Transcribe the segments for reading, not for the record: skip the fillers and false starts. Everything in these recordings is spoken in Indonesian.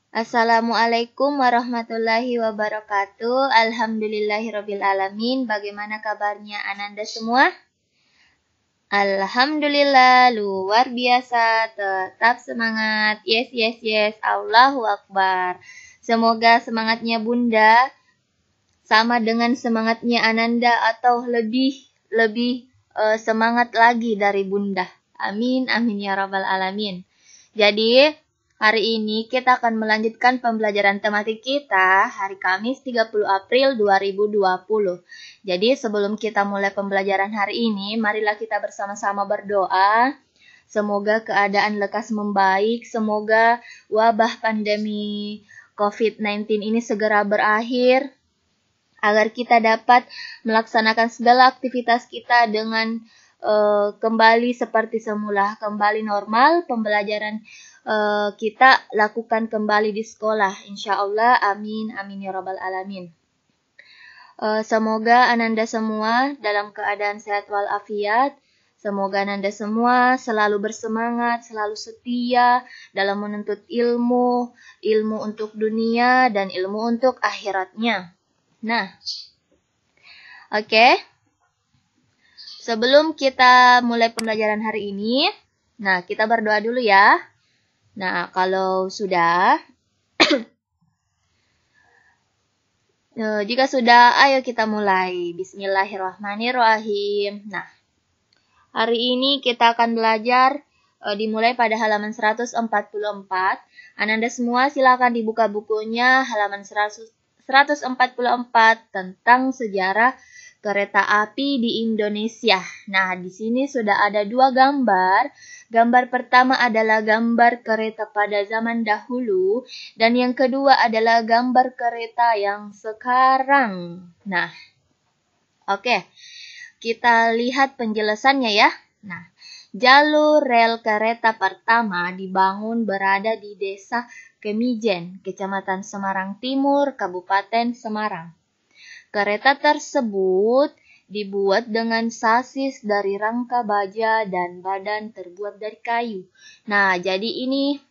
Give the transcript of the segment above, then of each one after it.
Assalamualaikum warahmatullahi wabarakatuh. Alhamdulillahirabbil alamin. Bagaimana kabarnya Ananda semua? Alhamdulillah, luar biasa. Tetap semangat. Yes, yes, yes. Allahu Akbar. Semoga semangatnya Bunda sama dengan semangatnya Ananda atau lebih semangat lagi dari Bunda. Amin, amin ya rabbal alamin. Jadi, hari ini kita akan melanjutkan pembelajaran tematik kita hari Kamis 30 April 2020. Jadi sebelum kita mulai pembelajaran hari ini, marilah kita bersama-sama berdoa. Semoga keadaan lekas membaik, semoga wabah pandemi COVID-19 ini segera berakhir, agar kita dapat melaksanakan segala aktivitas kita dengan kembali seperti semula, kembali normal, pembelajaran kita lakukan kembali di sekolah, insya Allah, amin, amin ya rabbal alamin. Semoga Ananda semua dalam keadaan sehat walafiat, semoga Ananda semua selalu bersemangat, selalu setia dalam menuntut ilmu, ilmu untuk dunia dan ilmu untuk akhiratnya. Nah, oke. Sebelum kita mulai pembelajaran hari ini, nah kita berdoa dulu ya. Nah, kalau sudah, jika sudah, ayo kita mulai. Bismillahirrahmanirrahim. Nah, hari ini kita akan belajar dimulai pada halaman 144. Ananda semua silakan dibuka bukunya halaman 144 tentang sejarah kereta api di Indonesia. Nah, di sini sudah ada dua gambar. Gambar pertama adalah gambar kereta pada zaman dahulu, dan yang kedua adalah gambar kereta yang sekarang. Nah, oke. Kita lihat penjelasannya ya. Nah, jalur rel kereta pertama dibangun berada di Desa Kemijen, Kecamatan Semarang Timur, Kabupaten Semarang. Kereta tersebut dibuat dengan sasis dari rangka baja dan badan terbuat dari kayu. Nah, jadi ini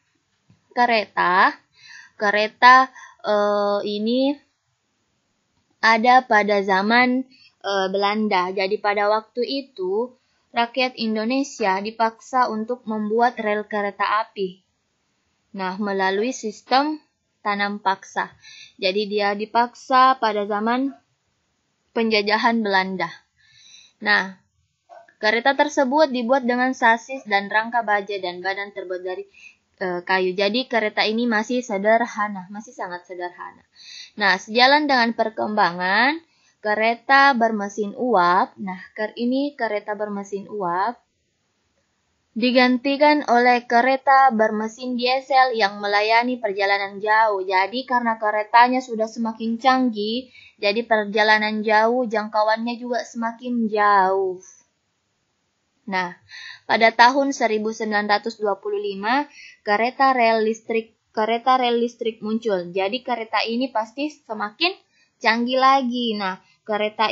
kereta ini ada pada zaman Belanda. Jadi pada waktu itu rakyat Indonesia dipaksa untuk membuat rel kereta api. Nah, melalui sistem tanam paksa. Jadi dia dipaksa pada zaman penjajahan Belanda. Nah, kereta tersebut dibuat dengan sasis dan rangka baja dan badan terbuat dari kayu. Jadi kereta ini masih sederhana, masih sangat sederhana. Nah, sejalan dengan perkembangan kereta bermesin uap. Nah, ini kereta bermesin uap digantikan oleh kereta bermesin diesel yang melayani perjalanan jauh. Jadi karena keretanya sudah semakin canggih, jadi perjalanan jauh jangkauannya juga semakin jauh. Nah, pada tahun 1925 kereta rel listrik muncul. Jadi kereta ini pasti semakin canggih lagi. Nah, kereta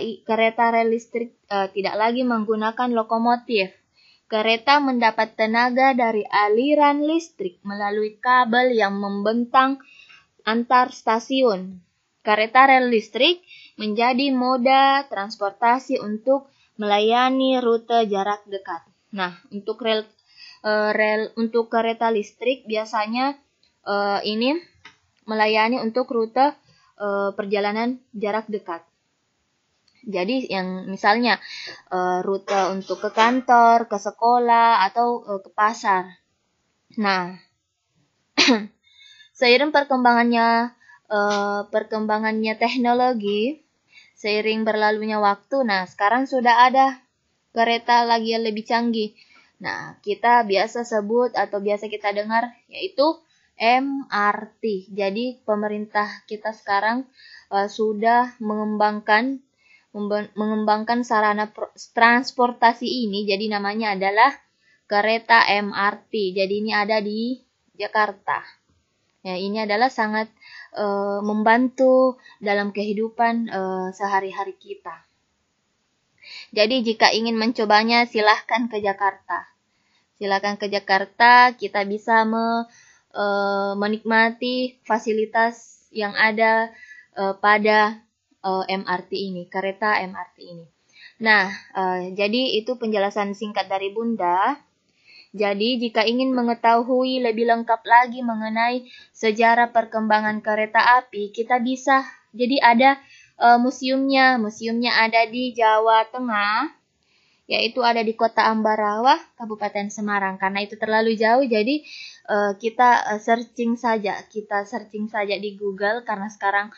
rel listrik tidak lagi menggunakan lokomotif. Kereta mendapat tenaga dari aliran listrik melalui kabel yang membentang antar stasiun. Kereta rel listrik menjadi moda transportasi untuk melayani rute jarak dekat. Nah, untuk untuk kereta listrik biasanya ini melayani untuk rute perjalanan jarak dekat. Jadi yang misalnya rute untuk ke kantor, ke sekolah, atau ke pasar. Nah, seiring perkembangannya teknologi, seiring berlalunya waktu, nah sekarang sudah ada kereta lagi yang lebih canggih. Nah, kita biasa sebut atau biasa kita dengar yaitu MRT. Jadi pemerintah kita sekarang sudah mengembangkan sarana transportasi ini, jadi namanya adalah kereta MRT. Jadi ini ada di Jakarta. Ya, ini adalah sangat membantu dalam kehidupan sehari-hari kita. Jadi jika ingin mencobanya, silahkan ke Jakarta. Kita bisa menikmati fasilitas yang ada pada MRT ini, kereta MRT ini. Nah, jadi itu penjelasan singkat dari Bunda. Jadi, jika ingin mengetahui lebih lengkap lagi mengenai sejarah perkembangan kereta api, kita bisa. Jadi ada museumnya. Museumnya ada di Jawa Tengah, yaitu ada di Kota Ambarawa, Kabupaten Semarang. Karena itu terlalu jauh, jadi kita searching saja di Google, karena sekarang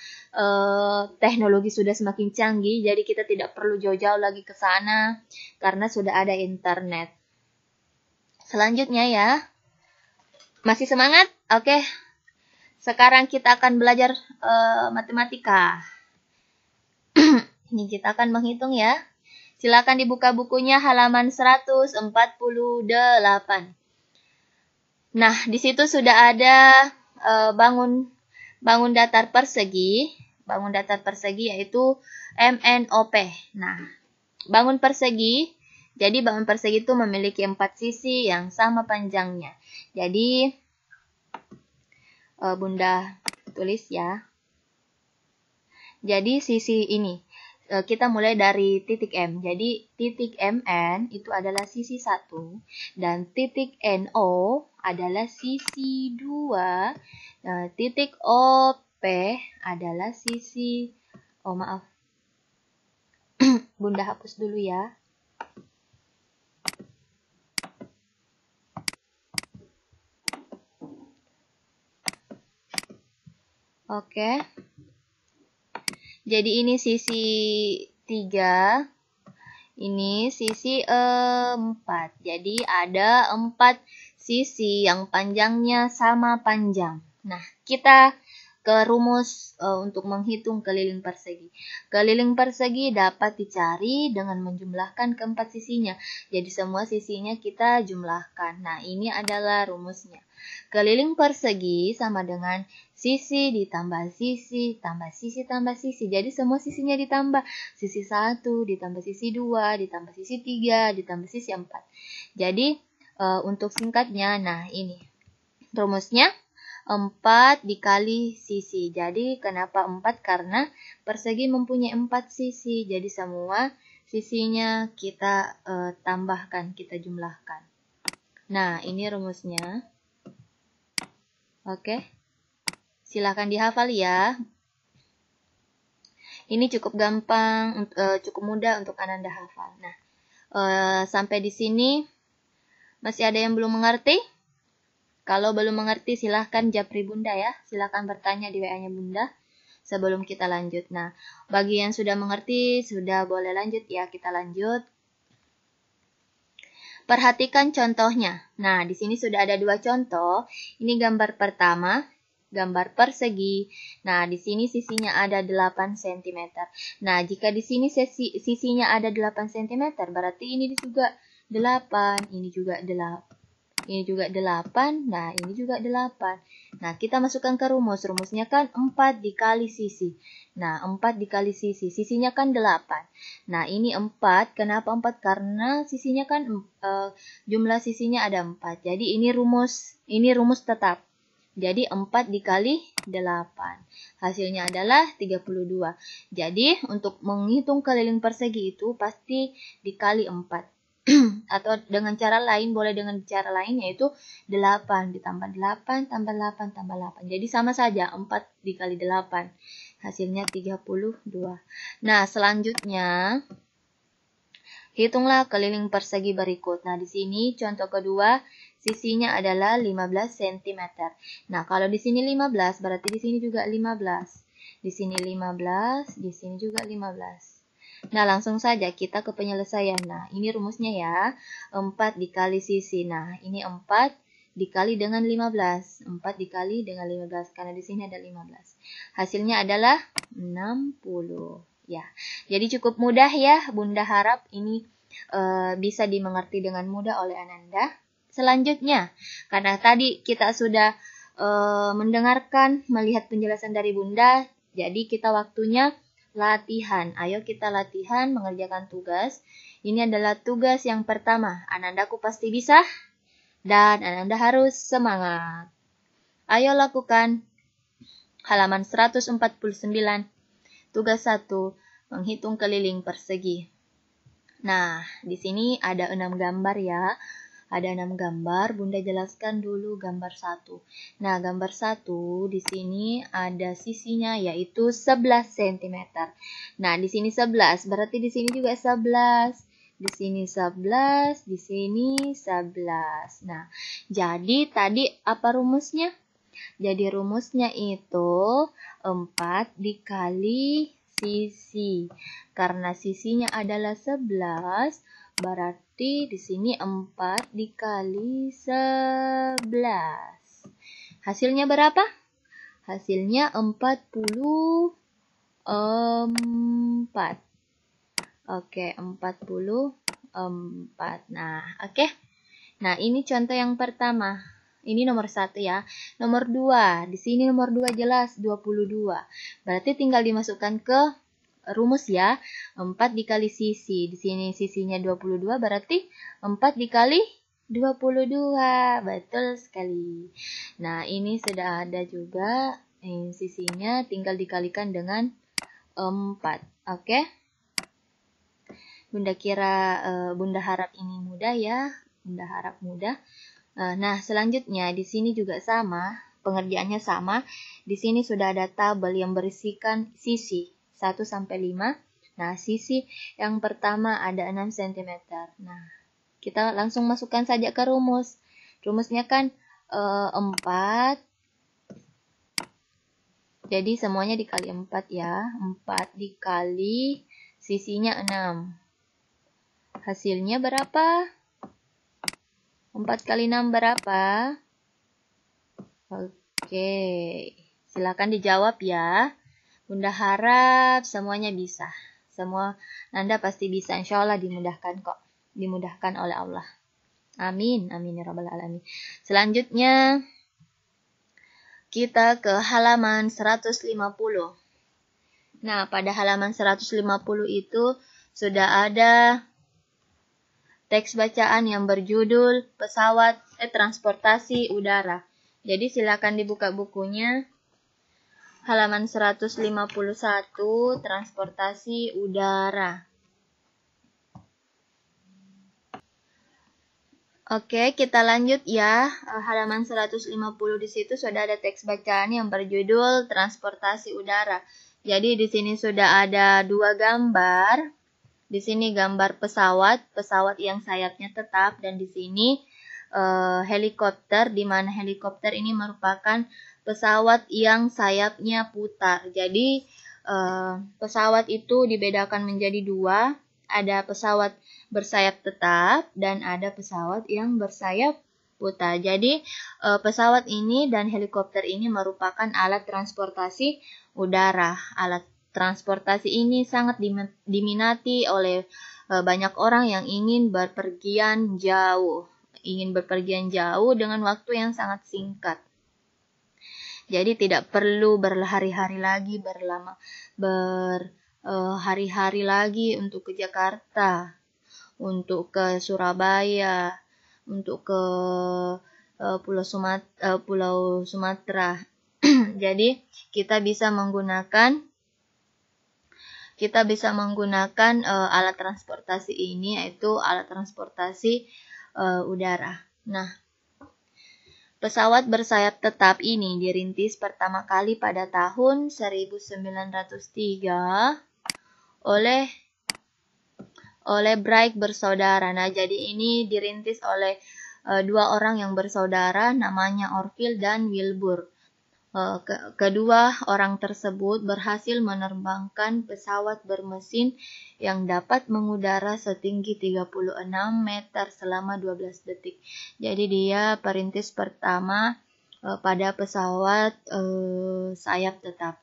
teknologi sudah semakin canggih, jadi kita tidak perlu jauh-jauh lagi ke sana karena sudah ada internet. Selanjutnya ya, masih semangat? Oke, sekarang kita akan belajar matematika. Ini kita akan menghitung ya. Silakan dibuka bukunya halaman 148. Nah, di situ sudah ada bangun datar persegi. Bangun datar persegi yaitu MNOP. Nah, bangun persegi. Jadi bangun persegi itu memiliki 4 sisi yang sama panjangnya. Jadi Bunda tulis ya. Jadi sisi ini kita mulai dari titik M. Jadi titik MN itu adalah sisi 1 dan titik NO adalah sisi 2. Titik OP adalah sisi Bunda hapus dulu ya. Oke. Jadi ini sisi 3. Ini sisi 4. Jadi ada 4 sisi yang panjangnya sama panjang. Nah, kita ke rumus untuk menghitung keliling persegi. Keliling persegi dapat dicari dengan menjumlahkan keempat sisinya. Jadi semua sisinya kita jumlahkan. Nah, ini adalah rumusnya. Keliling persegi sama dengan sisi ditambah sisi, tambah sisi, tambah sisi. Jadi semua sisinya ditambah. Sisi 1, ditambah sisi 2, ditambah sisi 3, ditambah sisi 4. Jadi untuk singkatnya, nah ini rumusnya 4 dikali sisi. Jadi kenapa 4? Karena persegi mempunyai 4 sisi. Jadi semua sisinya kita tambahkan, kita jumlahkan. Nah, ini rumusnya. Oke. Silakan dihafal ya. Ini cukup gampang, cukup mudah untuk Ananda hafal. Nah, sampai di sini masih ada yang belum mengerti? Kalau belum mengerti, silahkan japri Bunda ya. Silahkan bertanya di WA-nya Bunda sebelum kita lanjut. Nah, bagi yang sudah mengerti, sudah boleh lanjut ya. Kita lanjut. Perhatikan contohnya. Nah, di sini sudah ada 2 contoh. Ini gambar pertama, gambar persegi. Nah, di sini sisinya ada 8 cm. Nah, jika di sini sisinya ada 8 cm, berarti ini juga 8, ini juga 8. Ini juga 8, nah ini juga 8. Nah, kita masukkan ke rumus. Rumusnya kan 4 dikali sisi. Nah, 4 dikali sisi. Sisinya kan 8. Nah, ini 4. Kenapa 4? Karena sisinya kan jumlah sisinya ada 4. Jadi ini rumus tetap. Jadi 4 dikali 8. Hasilnya adalah 32. Jadi untuk menghitung keliling persegi itu pasti dikali 4. Atau dengan cara lain, boleh dengan cara lain, yaitu 8 ditambah 8 tambah 8 tambah 8. Jadi sama saja, 4 dikali 8. Hasilnya 32. Nah, selanjutnya hitunglah keliling persegi berikut. Nah, di sini contoh kedua, sisinya adalah 15 cm. Nah, kalau di sini 15, berarti di sini juga 15. Di sini 15, di sini juga 15. Nah, langsung saja kita ke penyelesaian. Nah, ini rumusnya ya. 4 dikali sisi. Nah, ini 4 dikali dengan 15. 4 dikali dengan 15. Karena di sini ada 15. Hasilnya adalah 60. Ya, jadi cukup mudah ya. Bunda harap ini bisa dimengerti dengan mudah oleh Ananda. Selanjutnya, karena tadi kita sudah mendengarkan, melihat penjelasan dari Bunda, jadi kita waktunya latihan. Ayo kita latihan mengerjakan tugas. Ini adalah tugas yang pertama. Anandaku pasti bisa dan Ananda harus semangat. Ayo lakukan. Halaman 149. Tugas 1. Menghitung keliling persegi. Nah, di sini ada 6 gambar ya. Ada 6 gambar, Bunda jelaskan dulu gambar 1. Nah, gambar 1 di sini ada sisinya yaitu 11 cm. Nah, di sini 11, berarti di sini juga 11. Di sini 11, di sini 11. Nah, jadi tadi apa rumusnya? Jadi rumusnya itu 4 dikali sisi. Karena sisinya adalah 11, berarti di sini 4 dikali 11. Hasilnya berapa? Hasilnya 44. Oke, 44. Nah, oke. Nah, ini contoh yang pertama. Ini nomor 1 ya. Nomor 2. Di sini nomor 2 jelas 22. Berarti tinggal dimasukkan ke rumus ya. 4 dikali sisi. Di sini sisinya 22 berarti 4 dikali 22. Betul sekali. Nah, ini sudah ada juga. Sisinya tinggal dikalikan dengan 4. Oke. Bunda harap ini mudah ya. Bunda harap mudah. Nah, selanjutnya di sini juga sama, pengerjaannya sama. Di sini sudah ada tabel yang berisikan sisi 1 sampai 5. Nah, sisi yang pertama ada 6 cm. Nah, kita langsung masukkan saja ke rumus. Rumusnya kan 4. Jadi semuanya dikali 4 ya. 4 dikali sisinya 6. Hasilnya berapa? 4 kali 6 berapa? Oke, silakan dijawab ya. Bunda harap semuanya bisa. Semua Nanda pasti bisa. Insya Allah dimudahkan kok. Dimudahkan oleh Allah. Amin. Amin ya rabbal alamin. Selanjutnya, kita ke halaman 150. Nah, pada halaman 150 itu sudah ada teks bacaan yang berjudul transportasi udara. Jadi silakan dibuka bukunya. Halaman 151, transportasi udara. Oke, kita lanjut ya. Halaman 150 di situ sudah ada teks bacaan yang berjudul transportasi udara. Jadi di sini sudah ada 2 gambar. Di sini gambar pesawat yang sayapnya tetap, dan di sini helikopter, di mana helikopter ini merupakan pesawat yang sayapnya putar. Jadi pesawat itu dibedakan menjadi 2, ada pesawat bersayap tetap dan ada pesawat yang bersayap putar. Jadi pesawat ini dan helikopter ini merupakan alat transportasi udara. Alat transportasi ini sangat diminati oleh banyak orang yang ingin berpergian jauh. Ingin berpergian jauh dengan waktu yang sangat singkat. Jadi tidak perlu berhari-hari lagi, berhari-hari lagi untuk ke Jakarta, untuk ke Surabaya, untuk ke Pulau Sumatera. Jadi kita bisa menggunakan alat transportasi ini, yaitu alat transportasi udara. Nah, pesawat bersayap tetap ini dirintis pertama kali pada tahun 1903 oleh Bright bersaudara. Nah, jadi ini dirintis oleh 2 orang yang bersaudara, namanya Orville dan Wilbur. Kedua orang tersebut berhasil menerbangkan pesawat bermesin yang dapat mengudara setinggi 36 meter selama 12 detik. Jadi dia perintis pertama pada pesawat sayap tetap.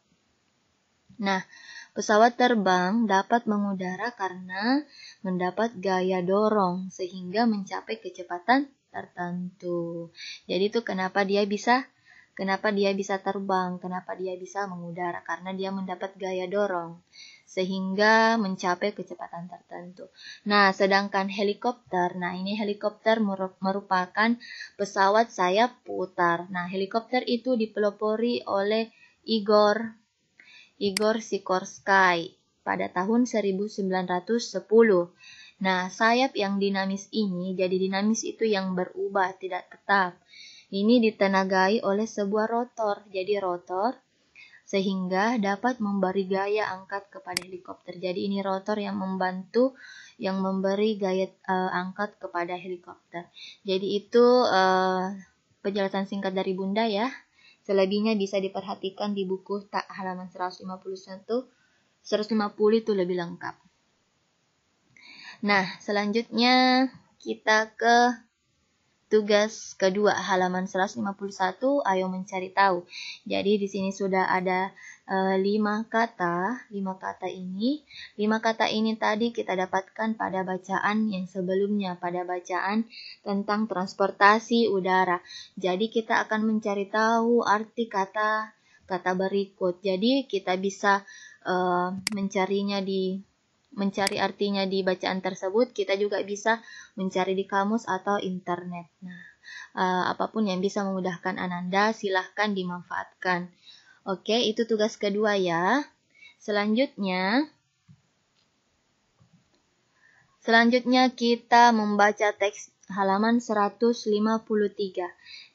Nah, pesawat terbang dapat mengudara karena mendapat gaya dorong sehingga mencapai kecepatan tertentu. Jadi itu kenapa dia bisa terbang, kenapa dia bisa mengudara, karena dia mendapat gaya dorong sehingga mencapai kecepatan tertentu. Nah, sedangkan helikopter, ini helikopter merupakan pesawat sayap putar. Nah, helikopter itu dipelopori oleh Igor Sikorsky pada tahun 1910. Nah, sayap yang dinamis ini, jadi dinamis itu yang berubah, tidak tetap. Ini ditenagai oleh sebuah rotor. Jadi rotor sehingga dapat memberi gaya angkat kepada helikopter. Jadi ini rotor yang membantu, yang memberi gaya angkat kepada helikopter. Jadi itu penjelasan singkat dari Bunda ya. Selebihnya bisa diperhatikan di buku halaman 150 itu lebih lengkap. Nah, selanjutnya kita ke tugas kedua halaman 151, ayo mencari tahu. Jadi di sini sudah ada 5 kata. 5 kata ini tadi kita dapatkan pada bacaan yang sebelumnya, pada bacaan tentang transportasi udara. Jadi kita akan mencari tahu arti kata berikut. Jadi kita bisa mencari artinya di bacaan tersebut. Kita juga bisa mencari di kamus atau internet. Nah, apapun yang bisa memudahkan Ananda, silahkan dimanfaatkan. Oke, itu tugas kedua ya. Selanjutnya kita membaca teks halaman 153.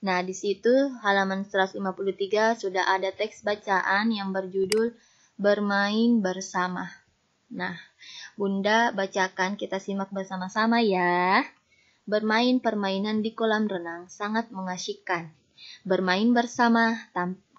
Nah, di situ halaman 153 sudah ada teks bacaan yang berjudul Bermain Bersama. Nah, Bunda bacakan, kita simak bersama-sama ya. Bermain permainan di kolam renang sangat mengasyikkan. Bermain bersama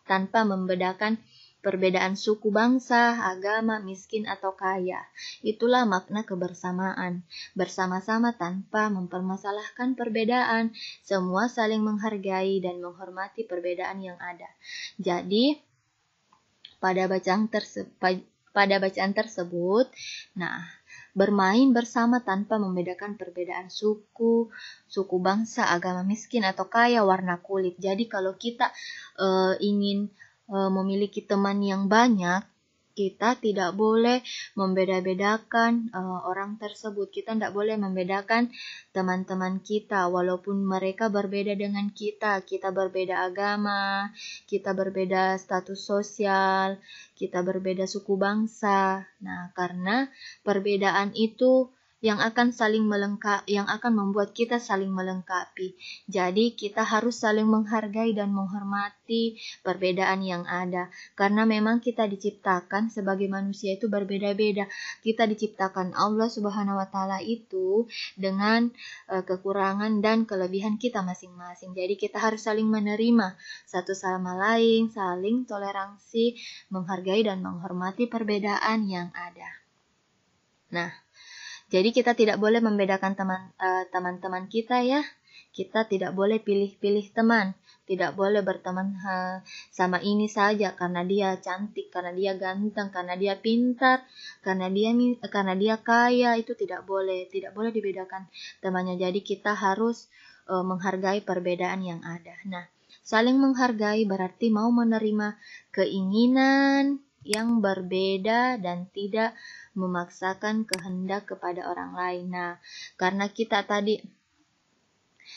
tanpa membedakan perbedaan suku, bangsa, agama, miskin atau kaya. Itulah makna kebersamaan. Bersama-sama tanpa mempermasalahkan perbedaan. Semua saling menghargai dan menghormati perbedaan yang ada. Jadi, pada bacaan tersebut, bermain bersama tanpa membedakan perbedaan suku, bangsa, agama, miskin atau kaya, warna kulit. Jadi kalau kita ingin memiliki teman yang banyak, kita tidak boleh membeda-bedakan orang tersebut. Kita tidak boleh membedakan teman-teman kita, walaupun mereka berbeda dengan kita. Kita berbeda agama, kita berbeda status sosial, kita berbeda suku bangsa. Nah, karena perbedaan itu yang akan membuat kita saling melengkapi. Jadi kita harus saling menghargai dan menghormati perbedaan yang ada. Karena memang kita diciptakan sebagai manusia itu berbeda-beda. Kita diciptakan Allah Subhanahu wa taala itu dengan kekurangan dan kelebihan kita masing-masing. Jadi kita harus saling menerima satu sama lain, saling toleransi, menghargai dan menghormati perbedaan yang ada. Nah, jadi kita tidak boleh membedakan teman-teman kita ya. Kita tidak boleh pilih-pilih teman. Tidak boleh berteman sama ini saja karena dia cantik, karena dia ganteng, karena dia pintar, karena dia kaya. Itu tidak boleh. Tidak boleh dibedakan temannya. Jadi kita harus menghargai perbedaan yang ada. Nah, saling menghargai berarti mau menerima keinginan yang berbeda dan tidak memaksakan kehendak kepada orang lain. Nah, karena kita tadi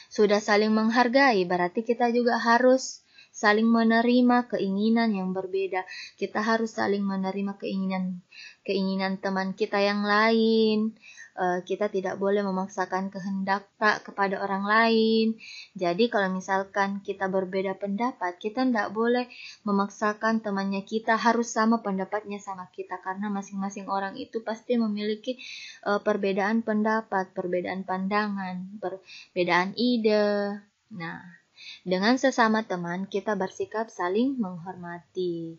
sudah saling menghargai, berarti kita juga harus saling menerima keinginan yang berbeda. Kita harus saling menerima keinginan teman kita yang lain. Kita tidak boleh memaksakan kehendak kepada orang lain. Jadi kalau misalkan kita berbeda pendapat, kita tidak boleh memaksakan temannya kita harus sama pendapatnya sama kita. Karena masing-masing orang itu pasti memiliki perbedaan pendapat, perbedaan pandangan, perbedaan ide. Nah, dengan sesama teman kita bersikap saling menghormati.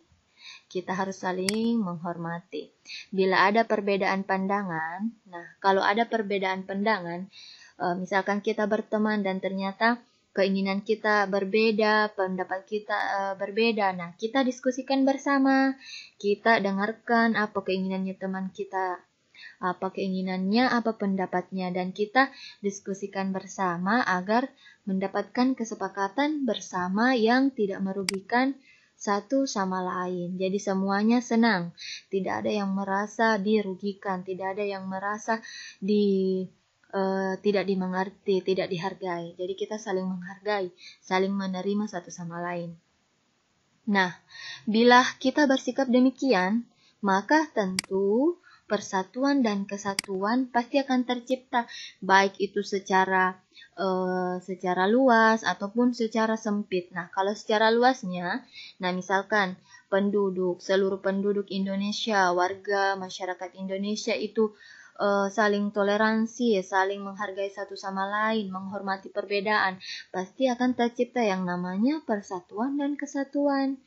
Kita harus saling menghormati. Bila ada perbedaan pandangan, kalau ada perbedaan pandangan, misalkan kita berteman dan ternyata keinginan kita berbeda, pendapat kita berbeda, kita diskusikan bersama. Kita dengarkan apa keinginannya teman kita, apa keinginannya, apa pendapatnya, dan kita diskusikan bersama agar mendapatkan kesepakatan bersama yang tidak merugikan satu sama lain. Jadi semuanya senang. Tidak ada yang merasa dirugikan, tidak ada yang merasa tidak dimengerti, tidak dihargai. Jadi kita saling menghargai, saling menerima satu sama lain. Nah, bila kita bersikap demikian, maka tentu persatuan dan kesatuan pasti akan tercipta, baik itu secara luas ataupun secara sempit. Nah, kalau secara luasnya, nah misalkan seluruh penduduk Indonesia, warga masyarakat Indonesia itu saling toleransi, saling menghargai satu sama lain, menghormati perbedaan, pasti akan tercipta yang namanya persatuan dan kesatuan.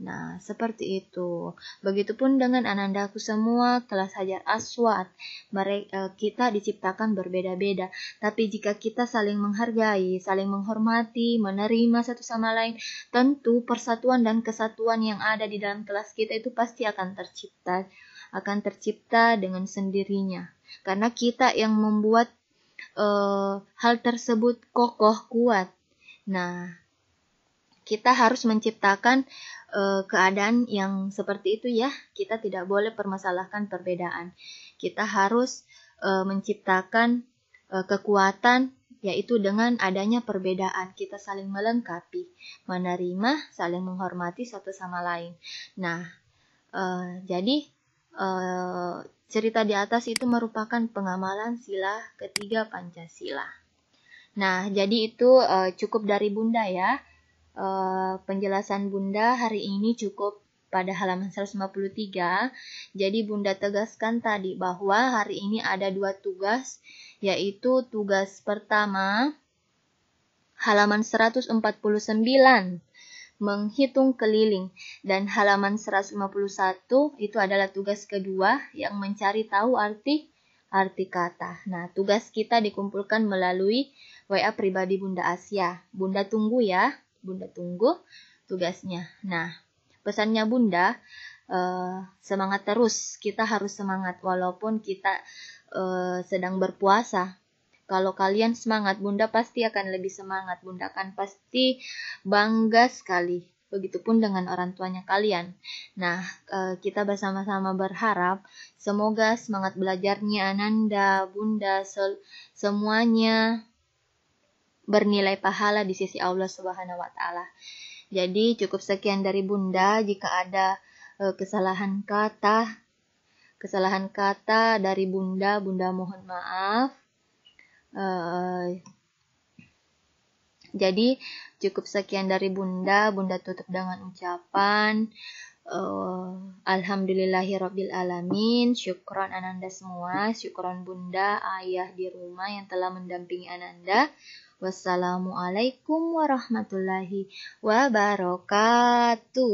Nah, seperti itu. Begitupun dengan anandaku semua, kelas Hajar Aswad. Kita diciptakan berbeda-beda. Tapi jika kita saling menghargai, saling menghormati, menerima satu sama lain, tentu persatuan dan kesatuan yang ada di dalam kelas kita itu pasti akan tercipta dengan sendirinya. Karena kita yang membuat hal tersebut kokoh, kuat. Nah, kita harus menciptakan keadaan yang seperti itu ya. Kita tidak boleh permasalahkan perbedaan. Kita harus menciptakan kekuatan, yaitu dengan adanya perbedaan. Kita saling melengkapi, menerima, saling menghormati satu sama lain. Nah, jadi cerita di atas itu merupakan pengamalan sila ketiga Pancasila. Nah, jadi itu cukup dari Bunda ya. Penjelasan Bunda hari ini cukup pada halaman 153. Jadi Bunda tegaskan tadi bahwa hari ini ada 2 tugas, yaitu tugas pertama halaman 149 menghitung keliling, dan halaman 151 itu adalah tugas kedua yang mencari tahu arti kata. Nah, tugas kita dikumpulkan melalui WA pribadi Bunda Asia. Bunda tunggu ya. Bunda tunggu tugasnya. Nah, pesannya Bunda, semangat terus. Kita harus semangat walaupun kita sedang berpuasa. Kalau kalian semangat, Bunda pasti akan lebih semangat. Bunda akan pasti bangga sekali. Begitupun dengan orang tuanya kalian. Nah, kita bersama-sama berharap semoga semangat belajarnya Ananda, Bunda, semuanya bernilai pahala di sisi Allah Subhanahu wa Ta'ala. Jadi cukup sekian dari Bunda. Jika ada kesalahan kata dari Bunda mohon maaf. Jadi cukup sekian dari Bunda tutup dengan ucapan Alhamdulillahirabbil alamin. Syukron Ananda semua, syukron Bunda, ayah di rumah yang telah mendampingi Ananda. Wassalamualaikum warahmatullahi wabarakatuh.